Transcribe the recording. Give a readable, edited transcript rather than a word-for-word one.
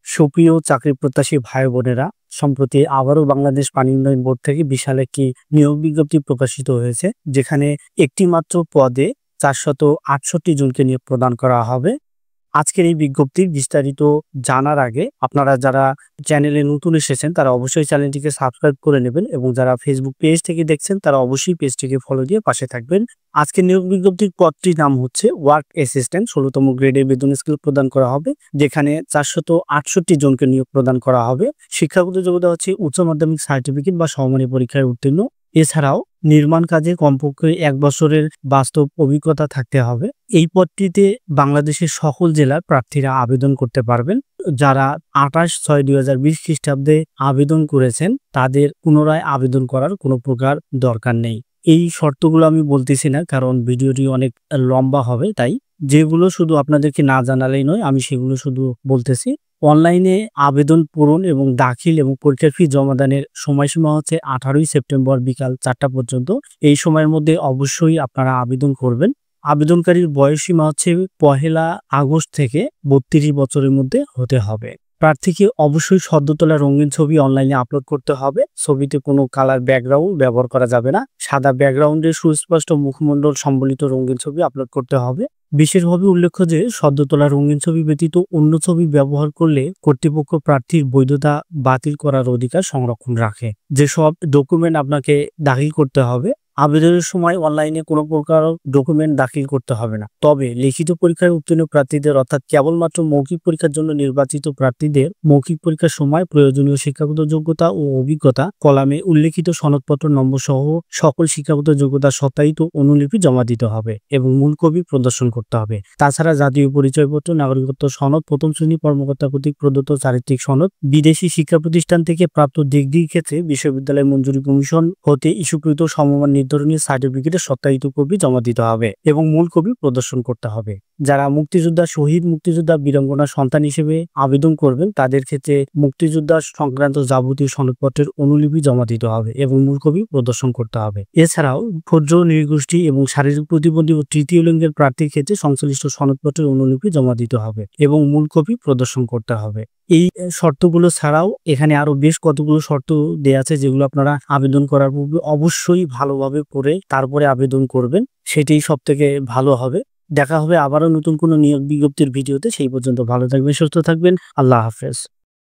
সুপ্রিয় চাকরি প্রত্যাশী ভাই বোনেরা, সম্প্রতি আবারও বাংলাদেশ পানি উন্নয়ন বোর্ড থেকে বিশাল একটি নিয়োগ বিজ্ঞপ্তি প্রকাশিত হয়েছে, যেখানে একটি মাত্র পদে 468 জনকে নিয়োগ প্রদান করা হবে। আজকের এই বিজ্ঞপ্তির বিস্তারিত জানার আগে আপনারা যারা চ্যানেলে নতুন এসেছেন তারা অবশ্যই চ্যানেলটিকে সাবস্ক্রাইব করে নেবেন এবং যারা ফেসবুক পেজ থেকে দেখছেন তারা অবশ্যই পেজটিকে ফলো দিয়ে পাশে থাকবেন। আজকের নিয়োগ বিজ্ঞপ্তির পদটির নাম হচ্ছে ওয়ার্ক অ্যাসিস্ট্যান্ট, 16তম গ্রেডের বেতন স্কেল প্রদান করা হবে, যেখানে 468 জনকে নিয়োগ প্রদান করা হবে। শিক্ষাগত যোগ্যতা হচ্ছে উচ্চ মাধ্যমিক সার্টিফিকেট বা সমমানী পরীক্ষায় উত্তীর্ণ। এছাড়াও নির্মাণ কাজে কমপক্ষে 1 বছরের বাস্তব অভিজ্ঞতা থাকতে হবে। এই পদটিতে বাংলাদেশের সকল জেলার প্রার্থীরা আবেদন করতে পারবেন। যারা 28/6/2020 খ্রিস্টাব্দে আবেদন করেছেন তাদের পুনরায় আবেদন করার কোনো প্রকার দরকার নেই। এই শর্তগুলো আমি বলতেছি না, কারণ ভিডিওটি অনেক লম্বা হবে, তাই যেগুলো শুধু আপনাদেরকে না জানালেই নয়, আমি সেগুলো শুধু বলতেছি। অনলাইনে আবেদন পূরণ এবং দাখিল এবং পরীক্ষার ফি জমাদানের সময়সীমা হচ্ছে 18ই সেপ্টেম্বর বিকাল 4টা পর্যন্ত। এই সময়ের মধ্যে অবশ্যই আপনারা আবেদন করবেন। আবেদনকারীর বয়সসীমা হচ্ছে 1 আগস্ট থেকে 32 বছরের মধ্যে হতে হবে। প্রার্থীকে অবশ্যই সদ্য তোলা রঙিন ছবি অনলাইনে আপলোড করতে হবে। ছবিতে কোনো কালার ব্যাকগ্রাউন্ড ব্যবহার করা যাবে না। সাদা ব্যাকগ্রাউন্ডে সুস্পষ্ট মুখমণ্ডল সম্বলিত রঙিন ছবি আপলোড করতে হবে। বিশেষভাবে উল্লেখ্য যে সদ্য তোলা রঙিন ছবি ব্যতীত অন্য ছবি ব্যবহার করলে কর্তৃপক্ষ প্রার্থীর বৈধতা বাতিল করার অধিকার সংরক্ষণ রাখে। যেসব ডকুমেন্ট আপনাকে দাখিল করতে হবে, আবেদনের সময় অনলাইনে কোনো প্রকার ডকুমেন্ট দাখিল করতে হবে না। তবে লিখিত পরীক্ষায় উত্তীর্ণ প্রার্থীদের অর্থাৎ কেবলমাত্র মৌখিক পরীক্ষার জন্য নির্বাচিত প্রার্থীদের মৌখিক পরীক্ষার সময় প্রয়োজনীয় শিক্ষাগত যোগ্যতা ও অভিজ্ঞতা কলামে উল্লেখিত সনদপত্র নম্বর সহ সকল শিক্ষাগত যোগ্যতা সত্যায়িত অনুলিপি জমা দিতে হবে এবং মূল কপি প্রদর্শন করতে হবে। তাছাড়া জাতীয় পরিচয়পত্র, নাগরিকত্ব সনদ, প্রথম শ্রেণী কর্মকর্তা কর্তৃক প্রদত্ত চারিত্রিক সনদ, বিদেশি শিক্ষা প্রতিষ্ঠান থেকে প্রাপ্ত ডিগ্রির ক্ষেত্রে বিশ্ববিদ্যালয় মঞ্জুরি কমিশন হতে ইস্যুকৃত সমমান নির্ধারণী সার্টিফিকেটের সত্যায়িত কপি জমা দিতে হবে এবং মূল কপি প্রদর্শন করতে হবে। যারা মুক্তিযোদ্ধা, শহীদ মুক্তিযোদ্ধা, বীরাঙ্গনা সন্তান হিসেবে আবেদন করবেন তাদের ক্ষেত্রে মুক্তিযোদ্ধা সংক্রান্ত যাবতীয় সনদপত্রের অনুলিপি জমা দিতে হবে এবং মূল কপি প্রদর্শন করতে হবে। এছাড়াও ক্ষুদ্র নৃগোষ্ঠী এবং শারীরিক প্রতিবন্ধী ও তৃতীয় লিঙ্গের প্রার্থীর ক্ষেত্রে সংশ্লিষ্ট সনদপত্রের অনুলিপি জমা দিতে হবে এবং মূল কপি প্রদর্শন করতে হবে। এই শর্তগুলো ছাড়াও এখানে আরো বেশ কতগুলো শর্ত দেয়া আছে, যেগুলো আপনারা আবেদন করার পূর্বে অবশ্যই ভালোভাবে পড়ে তারপরে আবেদন করবেন, সেটাই সব থেকে ভালো হবে। দেখা হবে আবারও নতুন কোনো নিয়োগ বিজ্ঞপ্তির ভিডিওতে। সেই পর্যন্ত ভালো থাকবেন, সুস্থ থাকবেন। আল্লাহ হাফেজ।